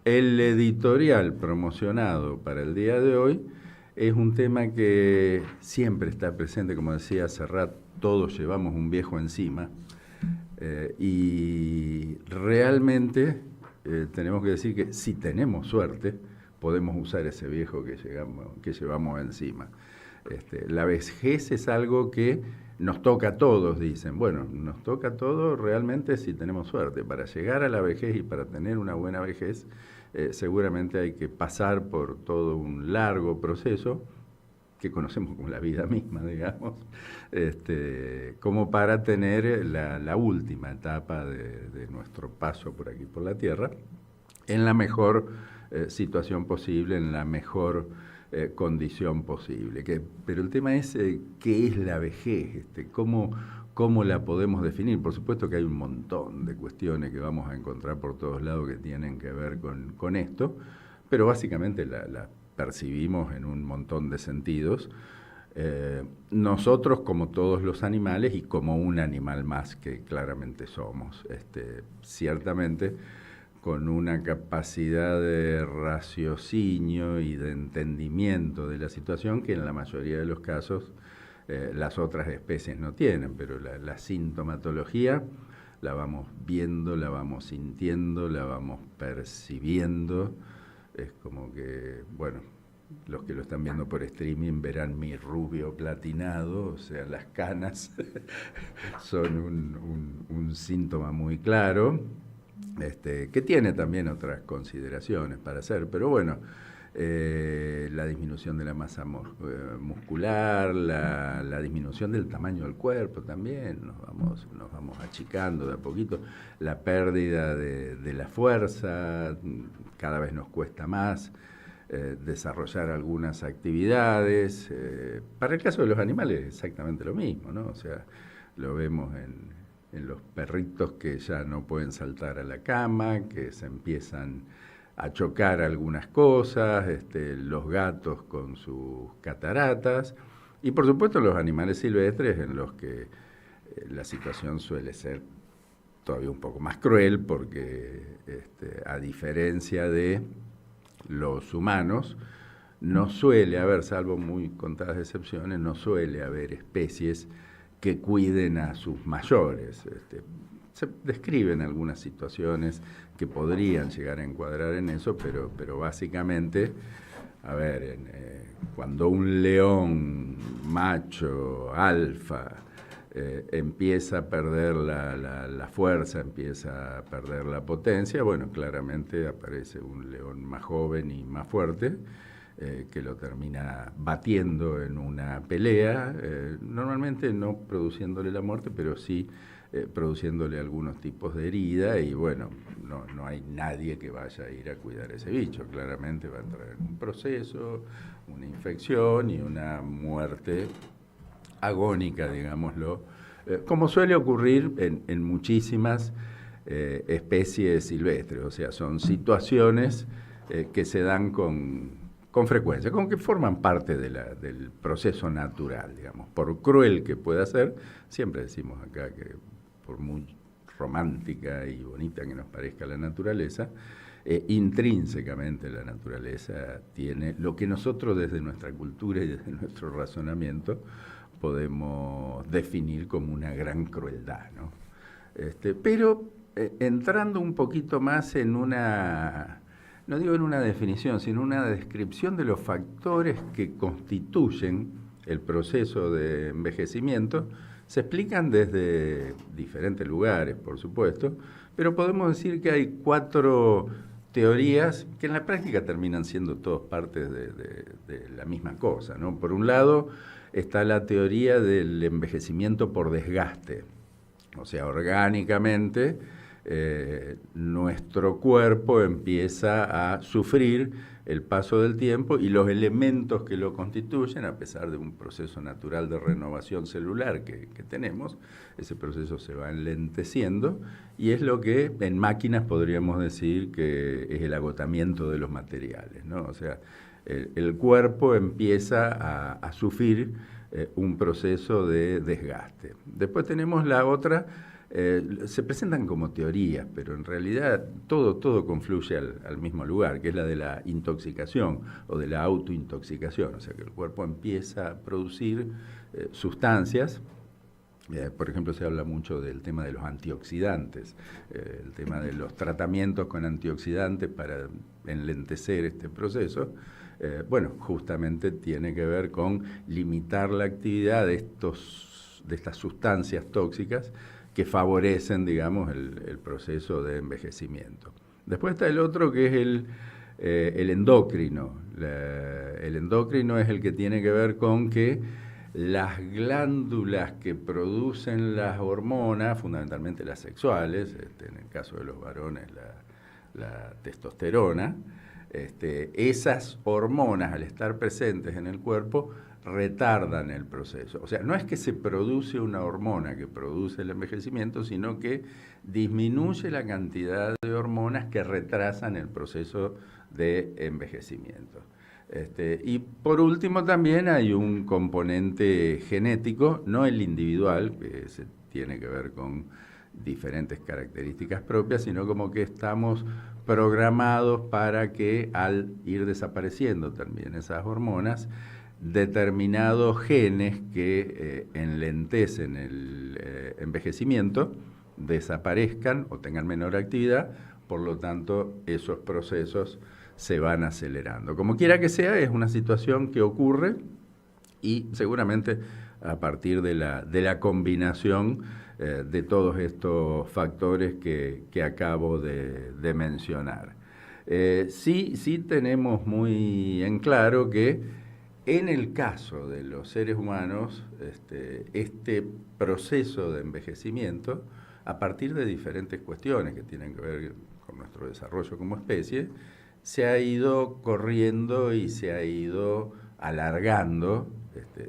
el editorial promocionado para el día de hoy es un tema que siempre está presente, como decía Serrat, todos llevamos un viejo encima, y realmente tenemos que decir que si tenemos suerte, podemos usar ese viejo que llevamos encima. La vejez es algo que nos toca a todos, dicen. Bueno, nos toca a todos realmente si tenemos suerte. Para llegar a la vejez y para tener una buena vejez, seguramente hay que pasar por todo un largo proceso que conocemos como la vida misma, digamos, como para tener la última etapa de nuestro paso por aquí, por la Tierra, en la mejor situación posible, en la mejor condición posible. Pero el tema es qué es la vejez, cómo la podemos definir. Por supuesto que hay un montón de cuestiones que vamos a encontrar por todos lados que tienen que ver con esto, pero básicamente la percibimos en un montón de sentidos. Nosotros, como todos los animales y como un animal más que claramente somos, ciertamente con una capacidad de raciocinio y de entendimiento de la situación que en la mayoría de los casos las otras especies no tienen, pero la sintomatología la vamos viendo, la vamos sintiendo, la vamos percibiendo. Es como que, bueno, los que lo están viendo por streaming verán mi rubio platinado, o sea, las canas son un síntoma muy claro, que tiene también otras consideraciones para hacer, pero bueno, la disminución de la masa muscular, la disminución del tamaño del cuerpo también, nos vamos achicando de a poquito, la pérdida de la fuerza, cada vez nos cuesta más desarrollar algunas actividades. Para el caso de los animales exactamente lo mismo, ¿no? O sea, lo vemos en los perritos que ya no pueden saltar a la cama, que se empiezan a chocar algunas cosas, los gatos con sus cataratas, y por supuesto los animales silvestres en los que la situación suele ser todavía un poco más cruel porque a diferencia de los humanos, no suele haber, salvo muy contadas excepciones, no suele haber especies que cuiden a sus mayores. Se describen algunas situaciones que podrían llegar a encuadrar en eso, pero básicamente, a ver, cuando un león macho, alfa, empieza a perder la fuerza, empieza a perder la potencia, bueno, claramente aparece un león más joven y más fuerte, que lo termina batiendo en una pelea, normalmente no produciéndole la muerte, pero sí produciéndole algunos tipos de herida, y bueno, no hay nadie que vaya a ir a cuidar ese bicho, claramente va a entrar en un proceso, una infección y una muerte agónica, digámoslo, como suele ocurrir en muchísimas especies silvestres, o sea, son situaciones que se dan con frecuencia, como que forman parte del proceso natural, digamos, por cruel que pueda ser, siempre decimos acá que por muy romántica y bonita que nos parezca la naturaleza, intrínsecamente la naturaleza tiene lo que nosotros desde nuestra cultura y desde nuestro razonamiento podemos definir como una gran crueldad, ¿no? Pero entrando un poquito más en una, no digo en una definición, sino una descripción de los factores que constituyen el proceso de envejecimiento, se explican desde diferentes lugares, por supuesto, pero podemos decir que hay 4 teorías que en la práctica terminan siendo todas partes de la misma cosa, ¿no? Por un lado está la teoría del envejecimiento por desgaste, o sea, orgánicamente nuestro cuerpo empieza a sufrir el paso del tiempo y los elementos que lo constituyen, a pesar de un proceso natural de renovación celular que tenemos, ese proceso se va enlenteciendo y es lo que en máquinas podríamos decir que es el agotamiento de los materiales, ¿no? O sea, el cuerpo empieza a sufrir un proceso de desgaste. Después tenemos la otra Se presentan como teorías, pero en realidad todo confluye al mismo lugar, que es la de la intoxicación o de la autointoxicación, o sea que el cuerpo empieza a producir sustancias. Por ejemplo, se habla mucho del tema de los antioxidantes, el tema de los tratamientos con antioxidantes para enlentecer este proceso. Bueno, justamente tiene que ver con limitar la actividad de estas sustancias tóxicas que favorecen, digamos, el proceso de envejecimiento. Después está el otro que es el endocrino. El endocrino es el que tiene que ver con que las glándulas que producen las hormonas, fundamentalmente las sexuales, en el caso de los varones la testosterona, esas hormonas al estar presentes en el cuerpo retardan el proceso. O sea, no es que se produce una hormona que produce el envejecimiento, sino que disminuye la cantidad de hormonas que retrasan el proceso de envejecimiento. Y por último también hay un componente genético, no el individual, que se tiene que ver con diferentes características propias, sino como que estamos programados para que al ir desapareciendo también esas hormonas, determinados genes que enlentecen el envejecimiento desaparezcan o tengan menor actividad, por lo tanto esos procesos se van acelerando. Como quiera que sea, es una situación que ocurre y seguramente a partir de la combinación de todos estos factores que acabo de mencionar. Sí tenemos muy en claro que en el caso de los seres humanos, este proceso de envejecimiento, a partir de diferentes cuestiones que tienen que ver con nuestro desarrollo como especie, se ha ido corriendo y se ha ido alargando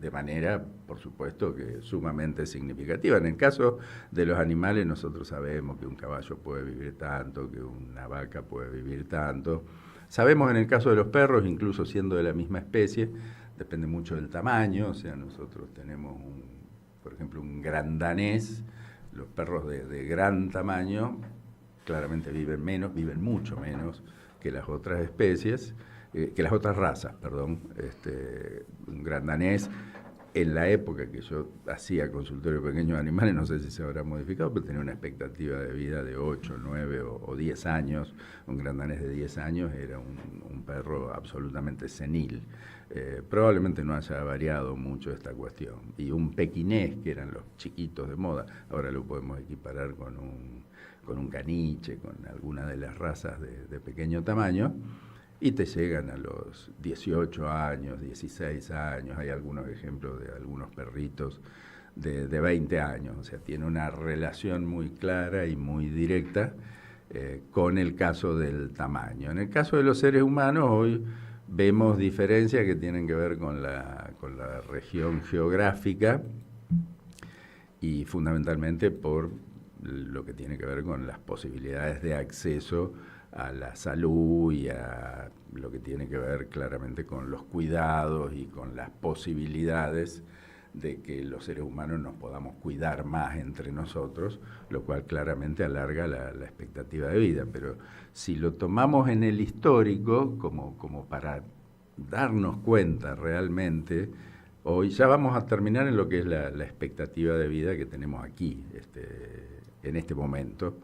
de manera, por supuesto, que sumamente significativa. En el caso de los animales, nosotros sabemos que un caballo puede vivir tanto, que una vaca puede vivir tanto. Sabemos en el caso de los perros, incluso siendo de la misma especie, depende mucho del tamaño, o sea, nosotros tenemos, por ejemplo, un gran danés, los perros de gran tamaño claramente viven mucho menos que las otras especies, que las otras razas, perdón. Un gran danés, en la época que yo hacía consultorio de pequeños animales, no sé si se habrá modificado, pero tenía una expectativa de vida de 8, 9 o 10 años. Un gran danés de 10 años era un perro absolutamente senil. Probablemente no haya variado mucho esta cuestión. Y un pequinés, que eran los chiquitos de moda, ahora lo podemos equiparar con un caniche, con alguna de las razas de pequeño tamaño, y te llegan a los 18 años, 16 años, hay algunos ejemplos de algunos perritos de 20 años, o sea, tiene una relación muy clara y muy directa con el caso del tamaño. En el caso de los seres humanos, hoy vemos diferencias que tienen que ver con la región geográfica y fundamentalmente por lo que tiene que ver con las posibilidades de acceso a la salud y a lo que tiene que ver claramente con los cuidados y con las posibilidades de que los seres humanos nos podamos cuidar más entre nosotros, lo cual claramente alarga la expectativa de vida. Pero si lo tomamos en el histórico, como para darnos cuenta realmente, hoy ya vamos a terminar en lo que es la expectativa de vida que tenemos aquí, en este momento,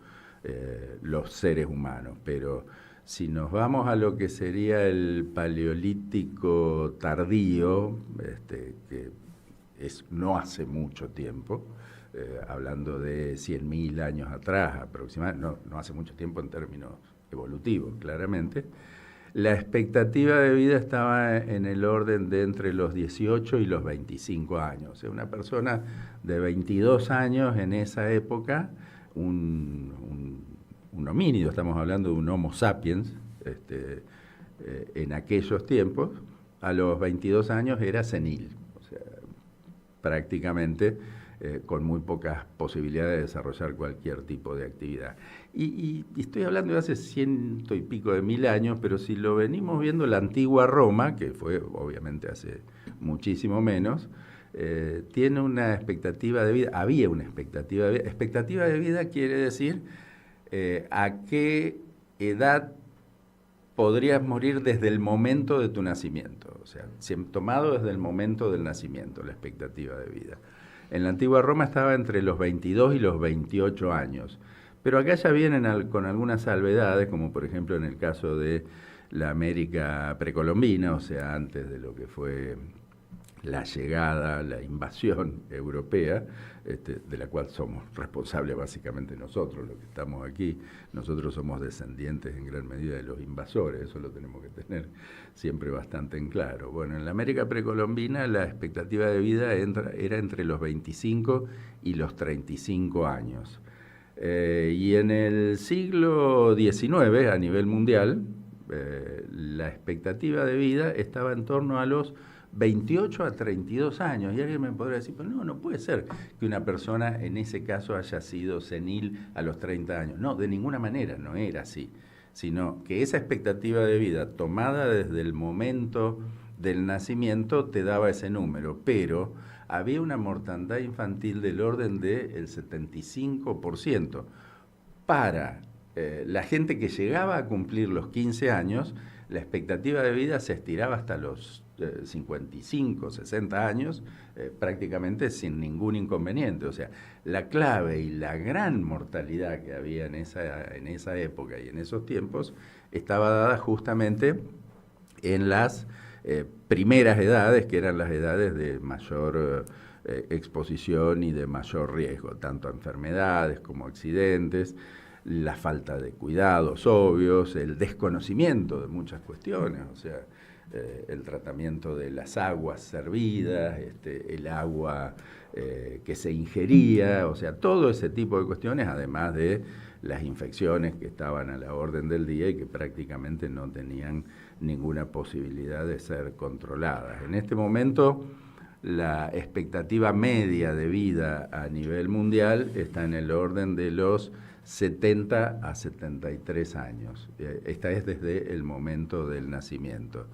los seres humanos. Pero si nos vamos a lo que sería el paleolítico tardío, que es no hace mucho tiempo, hablando de 100.000 años atrás aproximadamente, no hace mucho tiempo en términos evolutivos, claramente, la expectativa de vida estaba en el orden de entre los 18 y los 25 años. O sea, una persona de 22 años en esa época, un homínido, estamos hablando de un Homo sapiens, en aquellos tiempos, a los 22 años era senil, o sea, prácticamente con muy pocas posibilidades de desarrollar cualquier tipo de actividad. Y estoy hablando de hace 100 y pico de mil años, pero si lo venimos viendo la antigua Roma, que fue obviamente hace muchísimo menos, tiene una expectativa de vida, había una expectativa de vida. Expectativa de vida quiere decir a qué edad podrías morir desde el momento de tu nacimiento, o sea, tomado desde el momento del nacimiento, la expectativa de vida. En la antigua Roma estaba entre los 22 y los 28 años, pero acá ya vienen con algunas salvedades, como por ejemplo en el caso de la América precolombina, o sea, antes de lo que fue la llegada, la invasión europea, de la cual somos responsables básicamente nosotros, los que estamos aquí. Nosotros somos descendientes en gran medida de los invasores, eso lo tenemos que tener siempre bastante en claro. Bueno, en la América precolombina la expectativa de vida era entre los 25 y los 35 años. Y en el siglo XIX, a nivel mundial, la expectativa de vida estaba en torno a los 28 a 32 años. Y alguien me podría decir, pero no puede ser que una persona en ese caso haya sido senil a los 30 años. No, de ninguna manera, no era así. Sino que esa expectativa de vida tomada desde el momento del nacimiento te daba ese número, pero había una mortandad infantil del orden del 75%. Para la gente que llegaba a cumplir los 15 años, la expectativa de vida se estiraba hasta los 55, 60 años, prácticamente sin ningún inconveniente. O sea, la clave y la gran mortalidad que había en esa época y en esos tiempos estaba dada justamente en las primeras edades, que eran las edades de mayor exposición y de mayor riesgo, tanto a enfermedades como accidentes, la falta de cuidados obvios, el desconocimiento de muchas cuestiones, o sea, el tratamiento de las aguas servidas, el agua que se ingería, o sea, todo ese tipo de cuestiones, además de las infecciones que estaban a la orden del día y que prácticamente no tenían ninguna posibilidad de ser controladas. En este momento, la expectativa media de vida a nivel mundial está en el orden de los 70 a 73 años. Esta es desde el momento del nacimiento.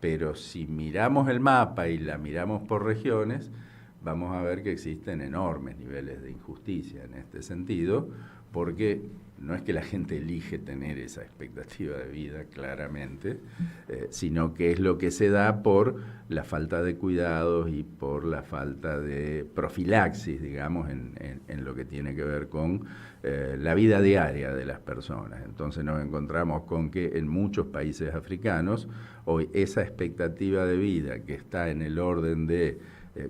Pero si miramos el mapa y la miramos por regiones, vamos a ver que existen enormes niveles de injusticia en este sentido, porque no es que la gente elige tener esa expectativa de vida claramente, sino que es lo que se da por la falta de cuidados y por la falta de profilaxis, digamos, en lo que tiene que ver con la vida diaria de las personas. Entonces nos encontramos con que en muchos países africanos hoy esa expectativa de vida que está en el orden de,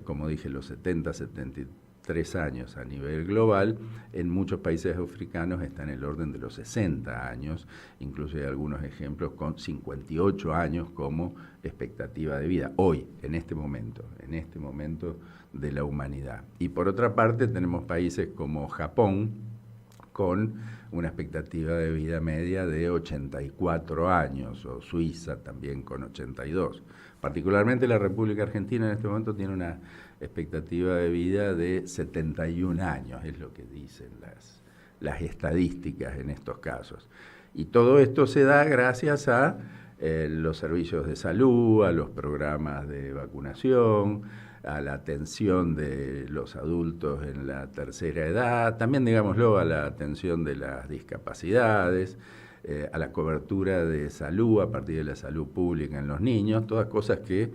como dije, los 70, 73 años a nivel global, en muchos países africanos está en el orden de los 60 años, incluso hay algunos ejemplos con 58 años como expectativa de vida, hoy, en este momento de la humanidad. Y por otra parte tenemos países como Japón, con una expectativa de vida media de 84 años, o Suiza también con 82. Particularmente la República Argentina en este momento tiene una expectativa de vida de 71 años, es lo que dicen las estadísticas en estos casos. Y todo esto se da gracias a los servicios de salud, a los programas de vacunación, a la atención de los adultos en la tercera edad, también, digámoslo, a la atención de las discapacidades, a la cobertura de salud a partir de la salud pública en los niños, todas cosas que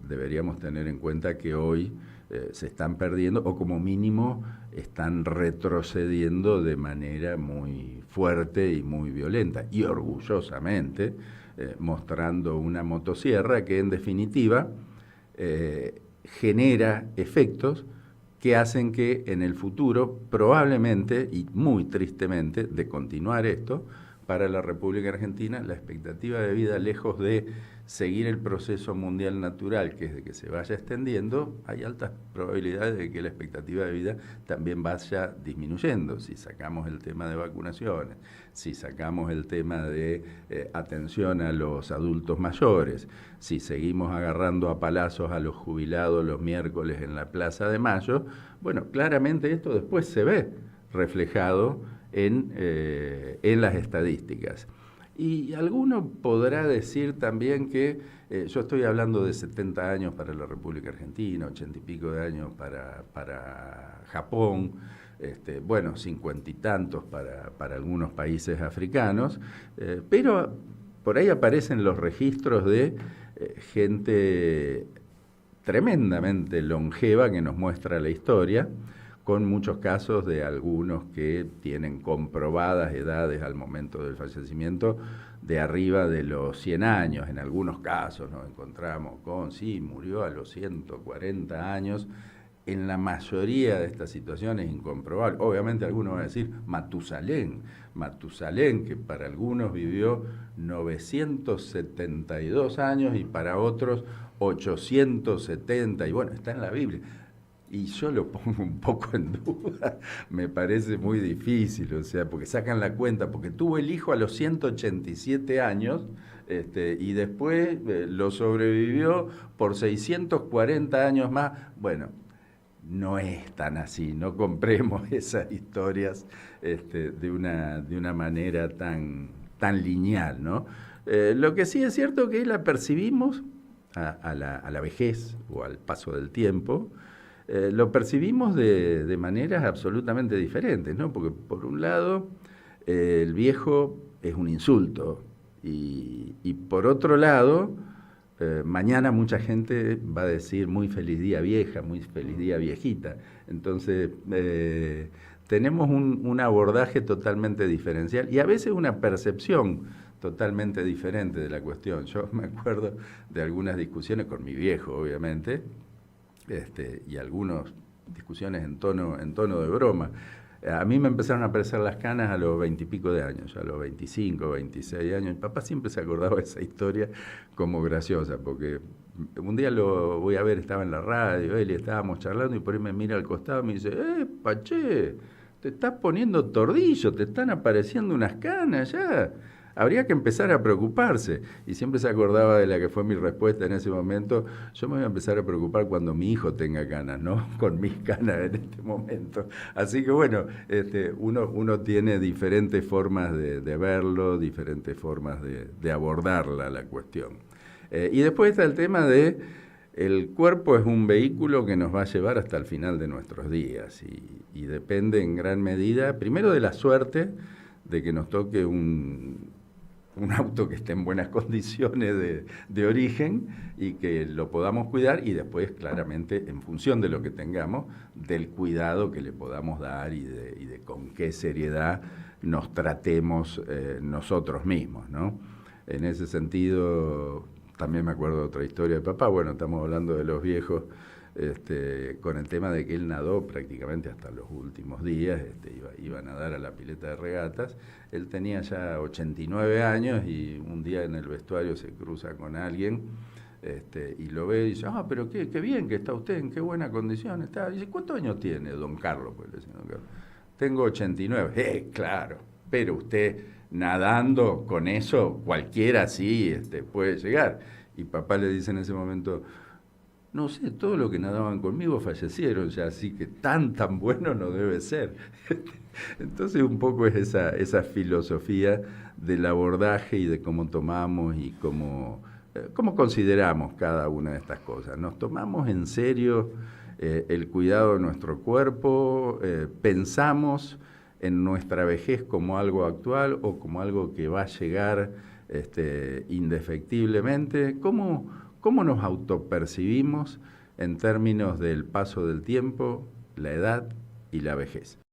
deberíamos tener en cuenta que hoy se están perdiendo o como mínimo están retrocediendo de manera muy fuerte y muy violenta y orgullosamente mostrando una motosierra que en definitiva genera efectos que hacen que en el futuro, probablemente y muy tristemente, de continuar esto, para la República Argentina, la expectativa de vida, lejos de seguir el proceso mundial natural, que es de que se vaya extendiendo, hay altas probabilidades de que la expectativa de vida también vaya disminuyendo. Si sacamos el tema de vacunaciones, si sacamos el tema de atención a los adultos mayores, si seguimos agarrando a palazos a los jubilados los miércoles en la Plaza de Mayo, bueno, claramente esto después se ve reflejado en las estadísticas. Y alguno podrá decir también que yo estoy hablando de 70 años para la República Argentina, 80 y pico de años para Japón, bueno, 50 y tantos para algunos países africanos, pero por ahí aparecen los registros de gente tremendamente longeva que nos muestra la historia, con muchos casos de algunos que tienen comprobadas edades al momento del fallecimiento de arriba de los 100 años. En algunos casos nos encontramos con, sí, murió a los 140 años. En la mayoría de estas situaciones incomprobables. Obviamente algunos van a decir Matusalén, que para algunos vivió 972 años y para otros 870, y bueno, está en la Biblia. Y yo lo pongo un poco en duda, me parece muy difícil, o sea, porque sacan la cuenta, porque tuvo el hijo a los 187 años, y después lo sobrevivió por 640 años más. Bueno, no es tan así, no compremos esas historias de una manera tan lineal, ¿no? Lo que sí es cierto que la percibimos a la vejez o al paso del tiempo, lo percibimos de maneras absolutamente diferentes, ¿no? Porque por un lado, el viejo es un insulto y por otro lado, mañana mucha gente va a decir muy feliz día vieja, muy feliz día viejita. Entonces, tenemos un abordaje totalmente diferencial y a veces una percepción totalmente diferente de la cuestión. Yo me acuerdo de algunas discusiones con mi viejo, obviamente, y algunas discusiones en tono de broma. A mí me empezaron a aparecer las canas a los 20 y pico de años, a los 25, 26 años. Mi papá siempre se acordaba de esa historia como graciosa, porque un día lo voy a ver, estaba en la radio, él y estábamos charlando, y por ahí me mira al costado y me dice, Pache, te estás poniendo tordillo, te están apareciendo unas canas ya. Habría que empezar a preocuparse. Y siempre se acordaba de la que fue mi respuesta en ese momento. Yo me voy a empezar a preocupar cuando mi hijo tenga canas, ¿no? Con mis canas en este momento. Así que bueno, uno tiene diferentes formas de verlo, diferentes formas de abordarla la cuestión. Y después está el tema de el cuerpo es un vehículo que nos va a llevar hasta el final de nuestros días y depende en gran medida, primero de la suerte de que nos toque un auto que esté en buenas condiciones de origen y que lo podamos cuidar, y después claramente en función de lo que tengamos, del cuidado que le podamos dar y de con qué seriedad nos tratemos nosotros mismos, ¿no? En ese sentido, también me acuerdo de otra historia de papá. Bueno, estamos hablando de los viejos, con el tema de que él nadó prácticamente hasta los últimos días, iba a nadar a la pileta de regatas. Él tenía ya 89 años y un día en el vestuario se cruza con alguien, y lo ve y dice, pero qué bien que está usted, en qué buena condición está. Y dice, ¿cuántos años tiene, don Carlos? Pues le dice, don Carlos, tengo 89. Claro, pero usted nadando con eso, cualquiera sí puede llegar. Y papá le dice en ese momento, no sé, todos los que nadaban conmigo fallecieron ya, así que tan bueno no debe ser. Entonces un poco es esa filosofía del abordaje y de cómo tomamos y cómo consideramos cada una de estas cosas. ¿Nos tomamos en serio el cuidado de nuestro cuerpo? ¿Pensamos en nuestra vejez como algo actual o como algo que va a llegar indefectiblemente? ¿Cómo nos autopercibimos en términos del paso del tiempo, la edad y la vejez?